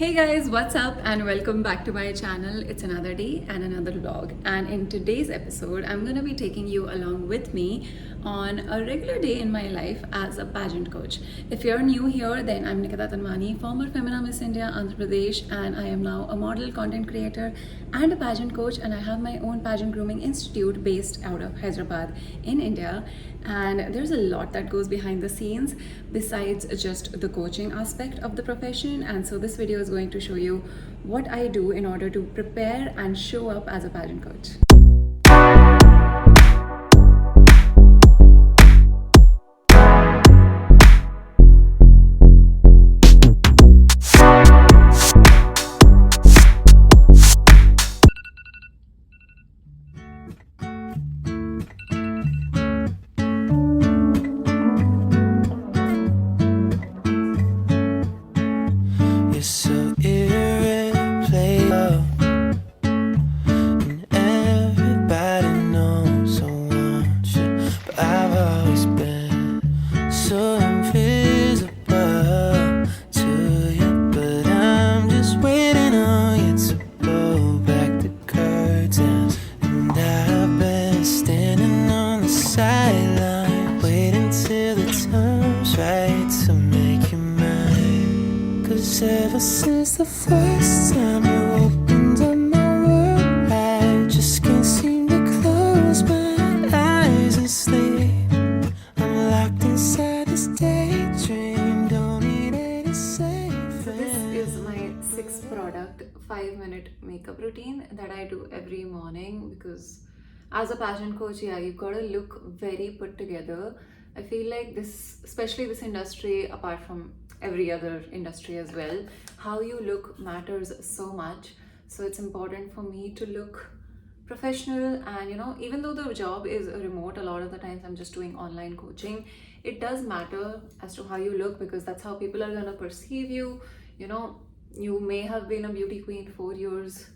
Hey guys, what's up and welcome back to my channel. It's another day and another vlog, and in today's episode I'm going to be taking you along with me on a regular day in my life as a pageant coach. If you're new here, then I'm Nikita Tanwani, former Femina Miss India Andhra Pradesh, and I am now a model, content creator and a pageant coach, and I have my own pageant grooming institute based out of Hyderabad in India. And there's a lot that goes behind the scenes besides just the coaching aspect of the profession, and so this video is going to show you what I do in order to prepare and show up as a pageant coach. Ever since the first time you opened up my world, I just can't seem to close my eyes and sleep. I'm locked inside this daydream, don't need any safe. So this is my sixth product 5-minute makeup routine that I do every morning, because as a pageant coach, you've got to look very put together. I feel like this, especially this industry, apart from every other industry as well, how you look matters so much. So it's important for me to look professional, and even though the job is remote, a lot of the times I'm just doing online coaching, it does matter as to how you look, because that's how people are going to perceive you. You may have been a beauty queen 4 years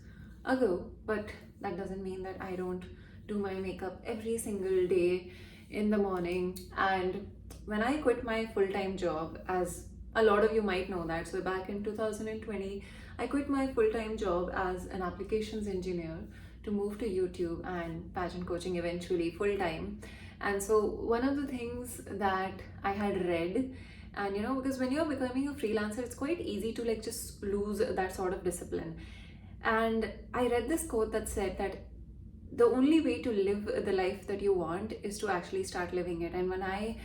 ago, but that doesn't mean that I don't do my makeup every single day in the morning. And when I quit my full-time job, as a lot of you might know that, so back in 2020 I quit my full-time job as an applications engineer to move to YouTube and pageant coaching eventually full-time. And so one of the things that I had read, and because when you're becoming a freelancer, it's quite easy to just lose that sort of discipline. And I read this quote that said that the only way to live the life that you want is to actually start living it. And when I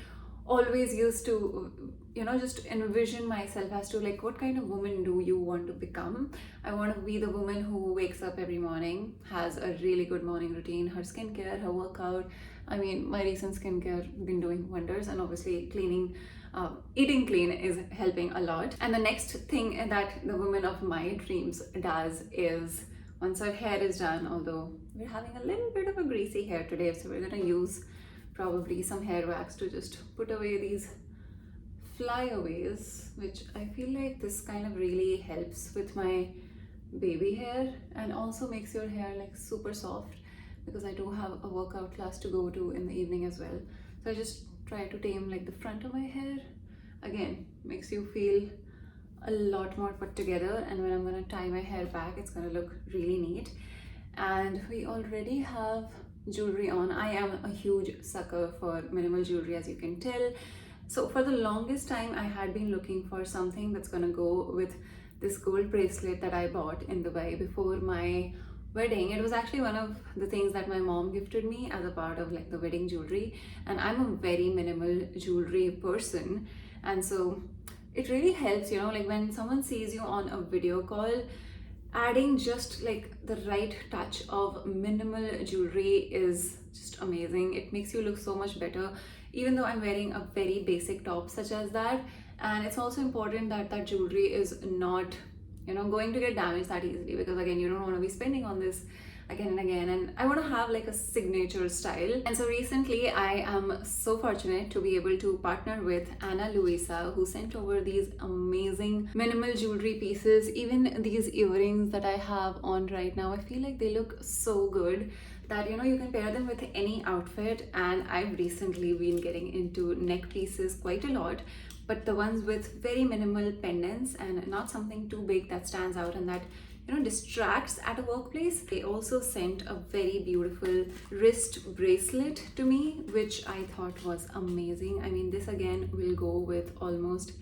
always used to just envision myself as to what kind of woman do you want to become. I want to be the woman who wakes up every morning, has a really good morning routine, her skincare, her workout. I mean, my recent skincare been doing wonders, and obviously cleaning, eating clean is helping a lot. And the next thing that the woman of my dreams does is, once her hair is done, although we're having a little bit of a greasy hair today, so we're going to use probably some hair wax to just put away these flyaways, which I feel like this kind of really helps with my baby hair, and also makes your hair super soft, because I do have a workout class to go to in the evening as well. So I just try to tame the front of my hair. Again, makes you feel a lot more put together, and when I'm going to tie my hair back, it's going to look really neat. And we already have jewelry on. I am a huge sucker for minimal jewelry, as you can tell. So for the longest time I had been looking for something that's gonna go with this gold bracelet that I bought in Dubai before my wedding. It was actually one of the things that my mom gifted me as a part of the wedding jewelry, and I'm a very minimal jewelry person. And so it really helps, when someone sees you on a video call, adding just the right touch of minimal jewelry is just amazing. It makes you look so much better, even though I'm wearing a very basic top such as that. And it's also important that that jewelry is not going to get damaged that easily, because again, you don't want to be spending on this again and again, and I want to have a signature style. And so recently I am so fortunate to be able to partner with Anna Luisa, who sent over these amazing minimal jewelry pieces. Even these earrings that I have on right now, I feel like they look so good that you can pair them with any outfit. And I've recently been getting into neck pieces quite a lot, but the ones with very minimal pendants and not something too big that stands out and that distracts at a workplace. They also sent a very beautiful wrist bracelet to me, which I thought was amazing. I mean, this again will go with almost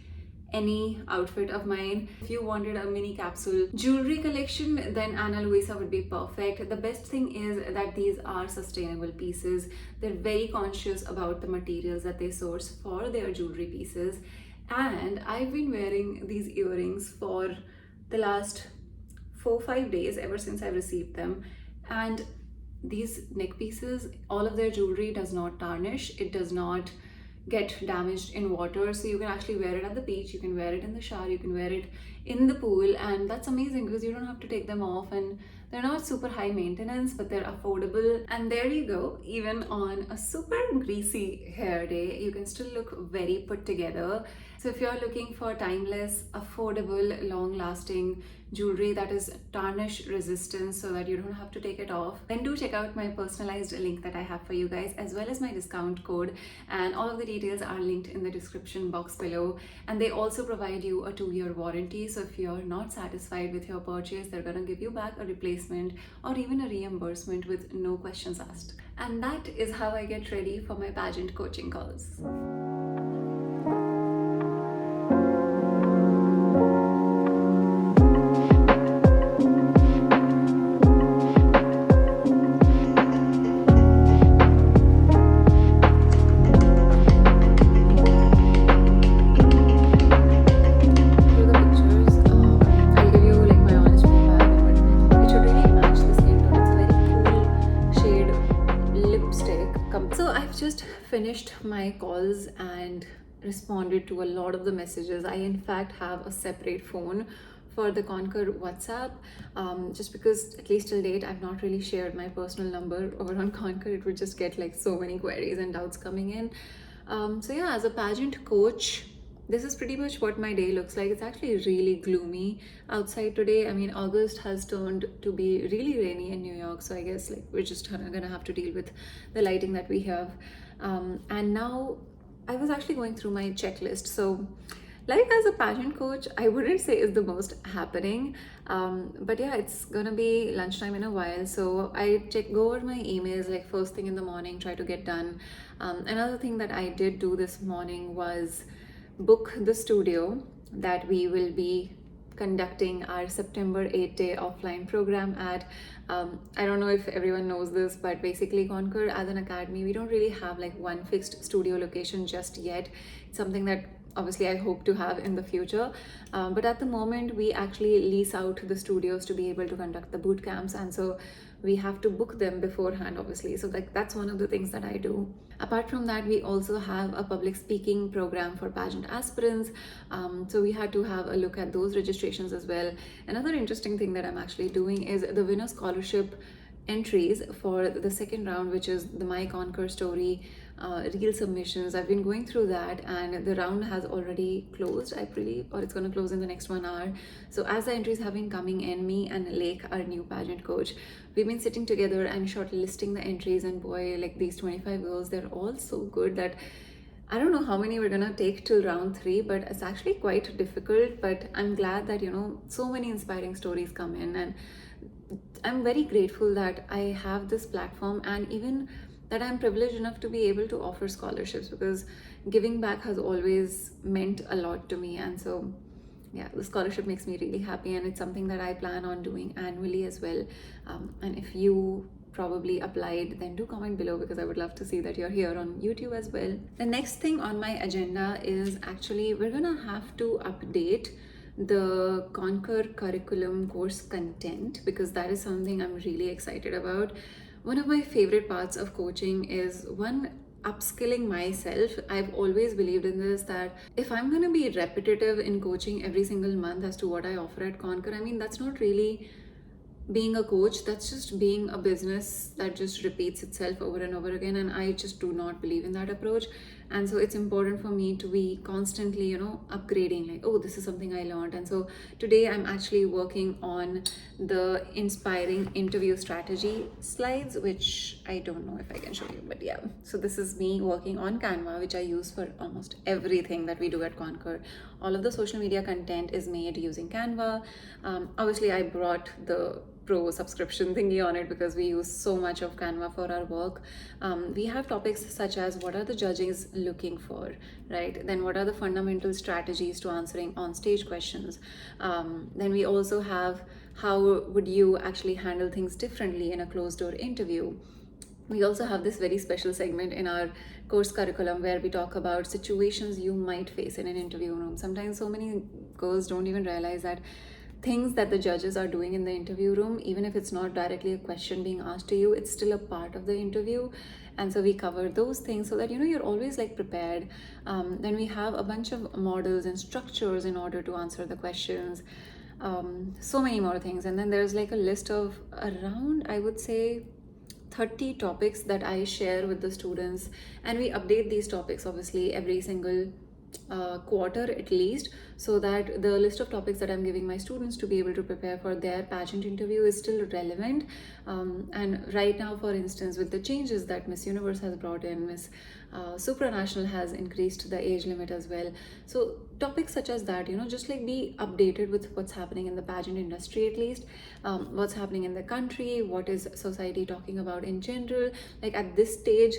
any outfit of mine. If you wanted a mini capsule jewelry collection, then Ana Luisa would be perfect. The best thing is that these are sustainable pieces. They're very conscious about the materials that they source for their jewelry pieces. And I've been wearing these earrings for the last 4-5 days ever since I received them, and these neck pieces, all of their jewelry does not tarnish, it does not get damaged in water, so you can actually wear it at the beach, you can wear it in the shower, you can wear it in the pool, and that's amazing because you don't have to take them off, and they're not super high maintenance, but they're affordable. And there you go, even on a super greasy hair day, you can still look very put together. So if you're looking for timeless, affordable, long-lasting jewelry that is tarnish resistant so that you don't have to take it off, then do check out my personalized link that I have for you guys, as well as my discount code, and all of the details are linked in the description box below. And they also provide you a 2-year warranty, so if you're not satisfied with your purchase, they're gonna give you back a replacement or even a reimbursement with no questions asked. And that is how I get ready for my pageant coaching calls. Finished my calls and responded to a lot of the messages. I in fact have a separate phone for the Conquer WhatsApp, just because at least till date I've not really shared my personal number over on Conquer. It would just get like so many queries and doubts coming in. So yeah, as a pageant coach, this is pretty much what my day looks like. It's actually really gloomy outside today. I mean, August has turned to be really rainy in New York, so I guess like we're just gonna have to deal with the lighting that we have. And now I was actually going through my checklist. So life as a pageant coach, I wouldn't say is the most happening, but yeah, it's gonna be lunchtime in a while, so I go over my emails like first thing in the morning, try to get done. Another thing that I did do this morning was book the studio that we will be conducting our September 8-day offline program at. I don't know if everyone knows this, but basically Conquer as an academy, we don't really have like one fixed studio location just yet. It's something that obviously I hope to have in the future, but at the moment we actually lease out the studios to be able to conduct the boot camps, and so we have to book them beforehand, obviously. So like that's one of the things that I do. Apart from that, we also have a public speaking program for pageant aspirants, so we had to have a look at those registrations as well. Another interesting thing that I'm actually doing is the winner scholarship entries for the second round, which is the My Conquer Story reel submissions. I've been going through that, and the round has already closed, I believe, or it's going to close in the next 1 hour. So as the entries have been coming in, me and Lake, our new pageant coach, we've been sitting together and shortlisting the entries, and boy, like these 25 girls, they're all so good that I don't know how many we're gonna take till round 3, but it's actually quite difficult. But I'm glad that so many inspiring stories come in, and I'm very grateful that I have this platform, and even that I'm privileged enough to be able to offer scholarships, because giving back has always meant a lot to me. And so yeah, the scholarship makes me really happy, and it's something that I plan on doing annually as well. And if you probably applied, then do comment below, because I would love to see that you're here on YouTube as well. The next thing on my agenda is actually we're gonna have to update the Conquer curriculum course content, because that is something I'm really excited about. One of my favorite parts of coaching is upskilling myself. I've always believed in this, that if I'm going to be repetitive in coaching every single month as to what I offer at Conquer, I mean, that's not really being a coach, that's just being a business that just repeats itself over and over again, and I just do not believe in that approach. and so it's important for me to be constantly, upgrading, like, oh, this is something I learned. And so today I'm actually working on the inspiring interview strategy slides, which I don't know if I can show you, but yeah. So this is me working on Canva, which I use for almost everything that we do at Conquer. All of the social media content is made using Canva. Obviously I brought the pro subscription thingy on it because we use so much of Canva for our work. We have topics such as what are the judges looking for, right? Then what are the fundamental strategies to answering on stage questions? Then we also have how would you actually handle things differently in a closed door interview. We also have this very special segment in our course curriculum where we talk about situations you might face in an interview room. Sometimes so many girls don't even realize that things that the judges are doing in the interview room, even if it's not directly a question being asked to you, it's still a part of the interview. And so we cover those things so that you're always like prepared. Then we have a bunch of models and structures in order to answer the questions. So many more things. And then there's like a list of around, I would say, 30 topics that I share with the students, and we update these topics obviously every single quarter at least, so that the list of topics that I'm giving my students to be able to prepare for their pageant interview is still relevant. And right now, for instance, with the changes that Miss Universe has brought in, Miss Supranational has increased the age limit as well. So topics such as that, just like be updated with what's happening in the pageant industry at least, what's happening in the country, what is society talking about in general. Like at this stage,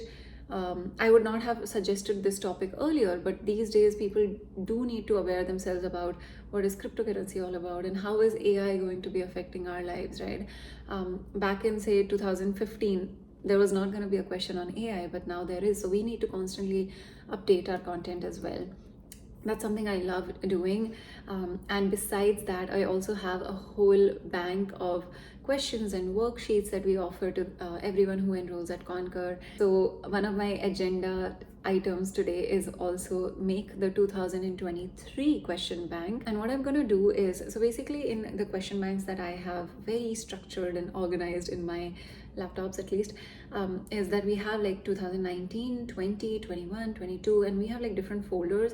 I would not have suggested this topic earlier, but these days people do need to aware themselves about what is cryptocurrency all about and how is AI going to be affecting our lives, right? Back in say 2015, there was not going to be a question on AI, but now there is. So we need to constantly update our content as well. That's something I love doing. And besides that, I also have a whole bank of questions and worksheets that we offer to everyone who enrolls at Conquer. So one of my agenda items today is also make the 2023 question bank. And what I'm going to do is, so basically in the question banks that I have very structured and organized in my laptops at least, is that we have like 2019, 20, 21, 22, and we have like different folders.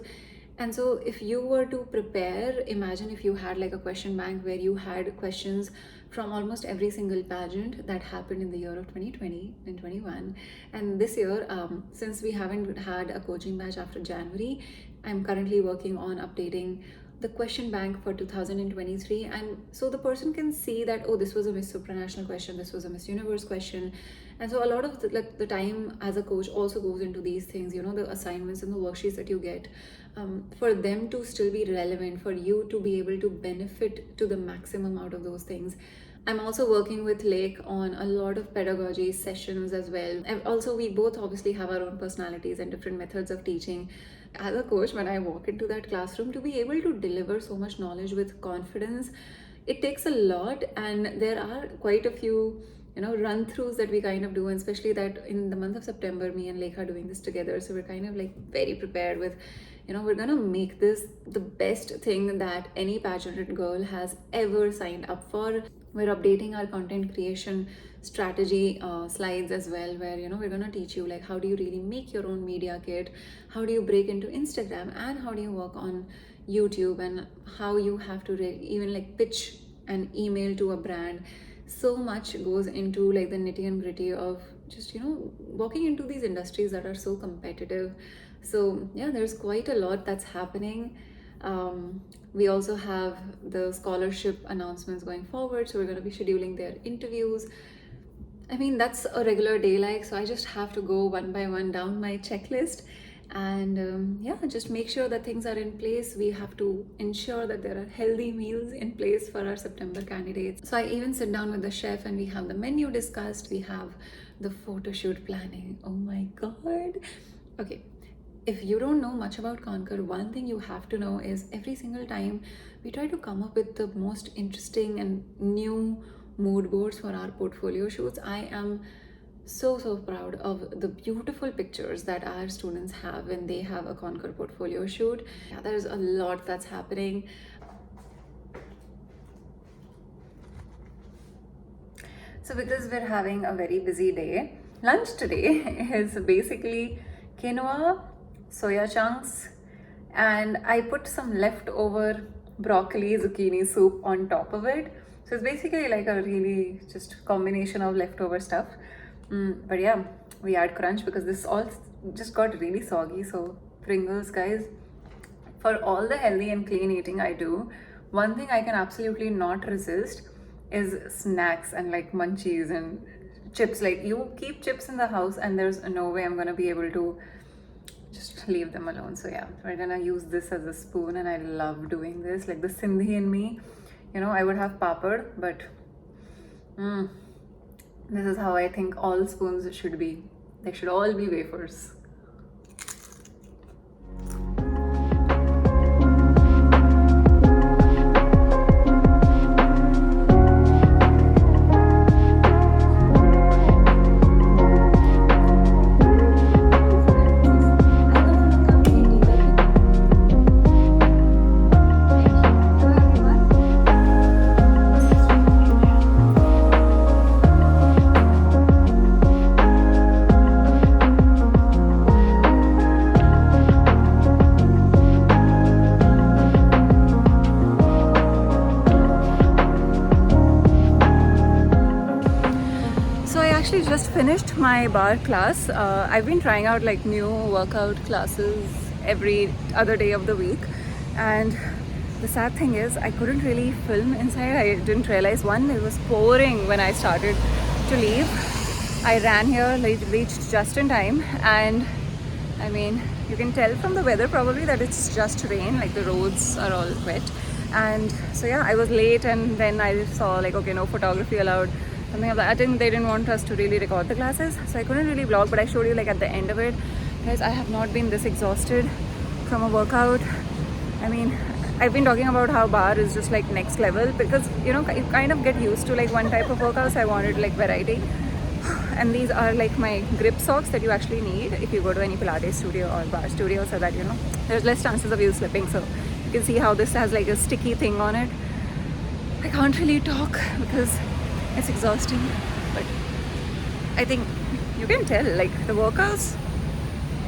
And so if you were to prepare, imagine if you had like a question bank where you had questions from almost every single pageant that happened in the year of 2020 and 21. And this year, since we haven't had a coaching batch after January, I'm currently working on updating the question bank for 2023, and so the person can see that, oh, this was a Miss Supranational question, this was a Miss Universe question. And so a lot of the time as a coach also goes into these things, the assignments and the worksheets that you get, for them to still be relevant, for you to be able to benefit to the maximum out of those things. I'm also working with Lake on a lot of pedagogy sessions as well. And also, we both obviously have our own personalities and different methods of teaching. As a coach, when I walk into that classroom, to be able to deliver so much knowledge with confidence, it takes a lot. And there are quite a few run-throughs that we kind of do, and especially that in the month of September, me and Lake are doing this together. So we're kind of like very prepared with, we're gonna make this the best thing that any pageant girl has ever signed up for. We're updating our content creation strategy slides as well, where we're gonna teach you like how do you really make your own media kit, how do you break into Instagram, and how do you work on YouTube, and how you have to even like pitch an email to a brand. So much goes into like the nitty and gritty of just walking into these industries that are so competitive. So yeah, there's quite a lot that's happening. We also have the scholarship announcements going forward, so we're going to be scheduling their interviews. I mean, that's a regular day, like, so I just have to go one by one down my checklist, and yeah, just make sure that things are in place. We have to ensure that there are healthy meals in place for our September candidates. So I even sit down with the chef and we have the menu discussed. We have the photo shoot planning. Oh my god. Okay, if you don't know much about Conquer, one thing you have to know is every single time we try to come up with the most interesting and new mood boards for our portfolio shoots. I am so proud of the beautiful pictures that our students have when they have a Conquer portfolio shoot. Yeah, there's a lot that's happening. So because we're having a very busy day, lunch today is basically quinoa, soya chunks, and I put some leftover broccoli zucchini soup on top of it. So it's basically like a really just combination of leftover stuff. But yeah, we add crunch because this all just got really soggy. So Pringles, guys, for all the healthy and clean eating I do, one thing I can absolutely not resist is snacks and like munchies and chips. Like, you keep chips in the house and there's no way I'm gonna be able to just leave them alone. So yeah, we're gonna use this as a spoon, and I love doing this. Like, the Sindhi in me, you know, I would have papad, but this is how I think all spoons should be. They should all be wafers. Just finished my bar class. I've been trying out like new workout classes every other day of the week, and the sad thing is I couldn't really film inside. I didn't realize, one, it was pouring when I started to leave. I ran here, reached just in time, and I mean, you can tell from the weather probably that it's just rain, like the roads are all wet. And so yeah, I was late, and then I saw like, okay, no photography allowed, something like that. I think they didn't want us to really record the classes, so I couldn't really vlog, but I showed you like at the end of it. Guys, I have not been this exhausted from a workout. I mean, I've been talking about how bar is just like next level, because you know, you kind of get used to like one type of workout, so I wanted like variety. And these are like my grip socks that you actually need if you go to any Pilates studio or bar studio, so that you know there's less chances of you slipping. So you can see how this has like a sticky thing on it. I can't really talk because it's exhausting, but I think you can tell like the workouts,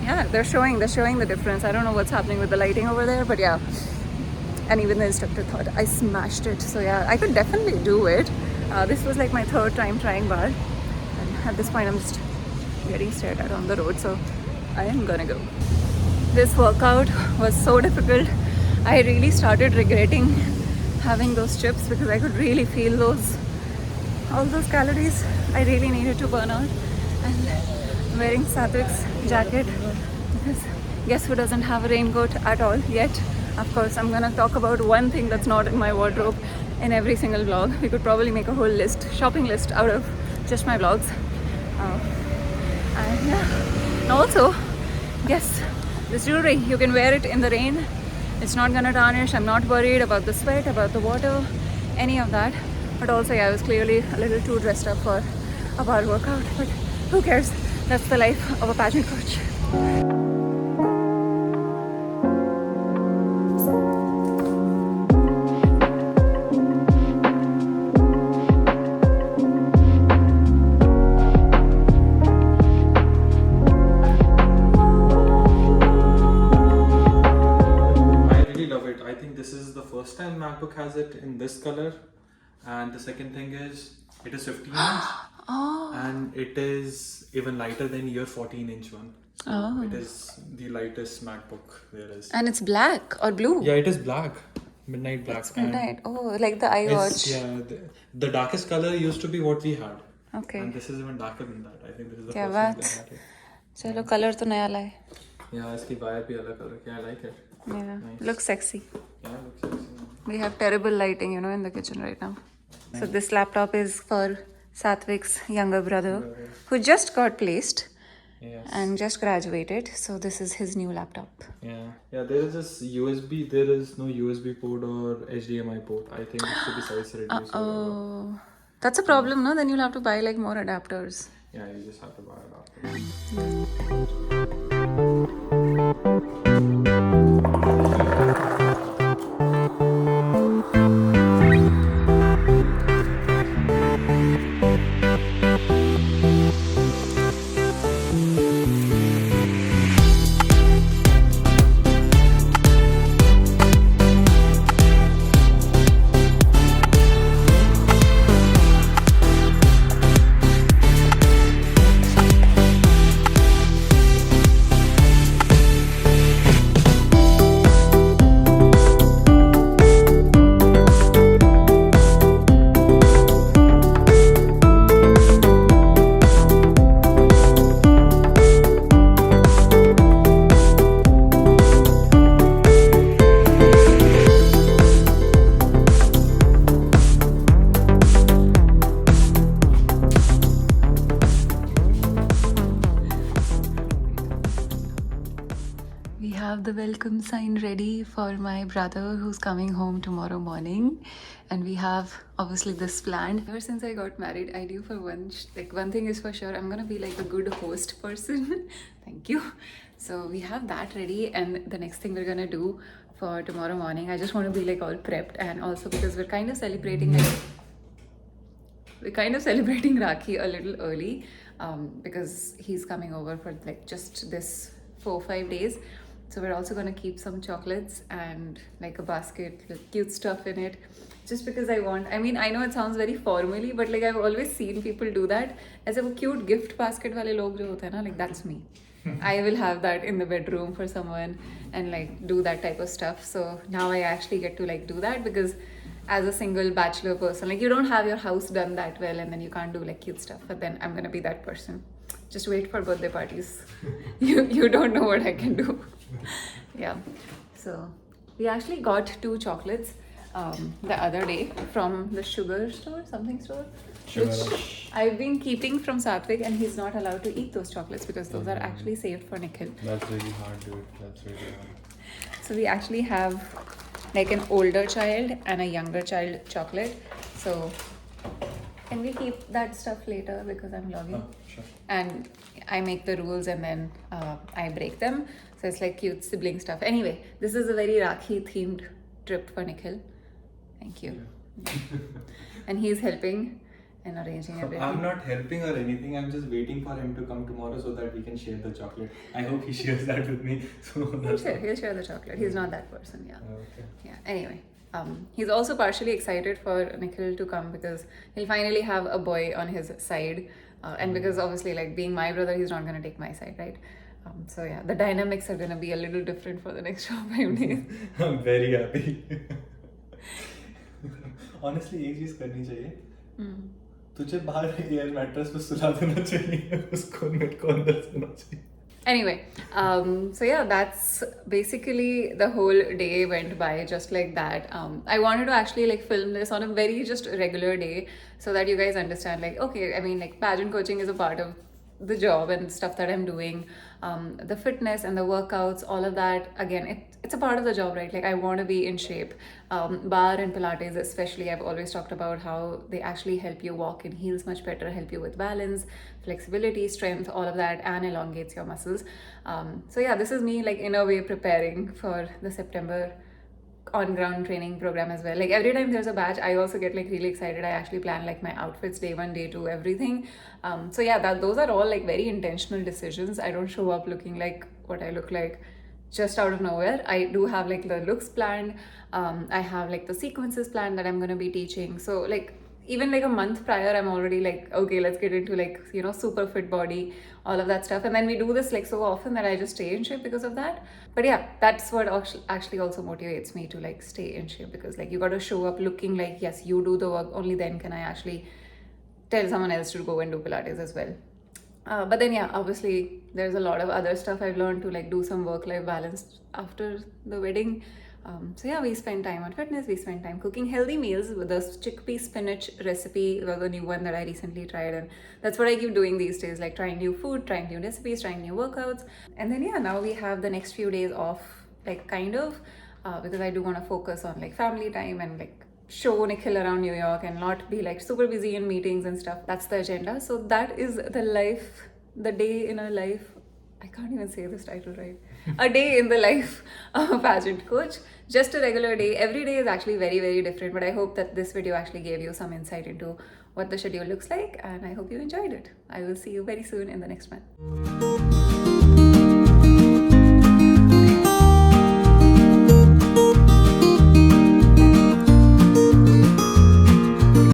yeah, they're showing the difference. I don't know what's happening with the lighting over there, but yeah. And even the instructor thought I smashed it. So yeah, I could definitely do it. This was like my third time trying bar, and at this point I'm just getting stared at on the road, so I am gonna go. This workout was so difficult. I really started regretting having those chips because I could really feel all those calories I really needed to burn out. And I'm wearing Satvik's jacket because guess who doesn't have a raincoat at all yet? Of course, I'm gonna talk about one thing that's not in my wardrobe in every single vlog. We could probably make a whole shopping list out of just my vlogs. And yeah, and also, guess this jewelry, you can wear it in the rain. It's not gonna tarnish. I'm not worried about the sweat, about the water, any of that. But also, yeah, I was clearly a little too dressed up for a bar workout, but who cares? That's the life of a pageant coach. I really love it. I think this is the first time MacBook has it in this color. And the second thing is, it is 15-inch and it is even lighter than your 14-inch one. So it is the lightest MacBook there is. And it's black or blue? Yeah, it is black. Midnight black. It's midnight. Oh, like the iWatch. Yeah, the darkest color used to be what we had. Okay. And this is even darker than that. I think this is the Kya first time baat? they had it. Chalo, color to naya laye. Yeah, iski wire bhi alag color ki. I like it. Yeah, Nice. looks sexy. Yeah, looks sexy. We have terrible lighting, you know, in the kitchen right now. So this laptop is for Satvik's younger brother, who just got placed Yes. and just graduated. So this is his new laptop. Yeah, there is this USB. There is no USB port or HDMI port. I think it should be size reduced. Oh, that's a problem, no? Then you'll have to buy like more adapters. Yeah, you just have to buy it after. have the welcome sign ready for my brother who's coming home tomorrow morning, and we have obviously this planned. Ever since I got married, I knew for one thing is for sure, I'm gonna be like a good host person. Thank you. So we have that ready, and the next thing we're gonna do for tomorrow morning, I just want to be like all prepped, and also because we're kind of celebrating Rakhi a little early, because he's coming over for like just this 4-5 days. So we're also gonna keep some chocolates and like a basket with cute stuff in it, just because I know it sounds very formally, but like I've always seen people do that as a cute gift basket wale log jo hote hai na, like that's me. I will have that in the bedroom for someone and like do that type of stuff. So now I actually get to like do that, because as a single bachelor person, like you don't have your house done that well, and then you can't do like cute stuff, but then I'm gonna be that person. Just wait for birthday parties. You don't know what I can do. Yeah. So we actually got 2 chocolates the other day from the sugar store, something store, which I've been keeping from Satvik, and he's not allowed to eat those chocolates because those are actually saved for Nikhil. That's really hard, dude. That's really hard. So we actually have like an older child and a younger child chocolate. So can we keep that stuff later, because I'm vlogging? Oh, sure. And I make the rules and then I break them. So it's like cute sibling stuff. Anyway, this is a very Rakhi themed trip for Nikhil. Thank you. Yeah. And he's helping and arranging everything. I'm not helping or anything. I'm just waiting for him to come tomorrow so that we can share the chocolate. I hope he shares that with me. So He'll share the chocolate. He's not that person, yeah. Okay. Yeah. Anyway, he's also partially excited for Nikhil to come because he'll finally have a boy on his side, and because obviously, like being my brother, he's not gonna take my side, right? So yeah, the dynamics are gonna be a little different for the next 5 days. I'm very happy. Honestly, एक चीज करनी चाहिए. तुझे बाहर air mattress पे सुला देना चाहिए, उसको मेरे को अंदर सोना चाहिए. Anyway, so yeah, that's basically the whole day went by just like that. I wanted to actually like film this on a very just regular day so that you guys understand, like, okay, I mean, like pageant coaching is a part of the job and stuff that I'm doing, the fitness and the workouts, all of that, again, it's a part of the job, right? Like I want to be in shape. Bar and Pilates especially, I've always talked about how they actually help you walk in heels much better, help you with balance, flexibility, strength, all of that, and elongates your muscles. So yeah, this is me like in a way preparing for the September on-ground training program as well. Like every time there's a batch, I also get like really excited. I actually plan like my outfits day 1, day 2, everything. So yeah, those are all like very intentional decisions. I don't show up looking like what I look like just out of nowhere. I do have like the looks planned. I have like the sequences planned that I'm going to be teaching. So like even like a month prior, I'm already like, okay, let's get into like, you know, super fit body, all of that stuff. And then we do this like so often that I just stay in shape because of that. But yeah, that's what actually also motivates me to like stay in shape, because like you got to show up looking like, yes, you do the work, only then can I actually tell someone else to go and do Pilates as well. But then yeah, obviously there's a lot of other stuff I've learned to like do some work-life balance after the wedding. So yeah, we spend time on fitness, we spend time cooking healthy meals. With the chickpea spinach recipe was a new one that I recently tried, and that's what I keep doing these days, like trying new food, trying new recipes, trying new workouts. And then yeah, now we have the next few days off, like kind of, because I do want to focus on like family time and like show Nikhil around New York and not be like super busy in meetings and stuff. That's the agenda. So that is the day in a life. I can't even say this title right. A day in the life of a pageant coach. Just a regular day. Every day is actually very, very different. But I hope that this video actually gave you some insight into what the schedule looks like. And I hope you enjoyed it. I will see you very soon in the next one.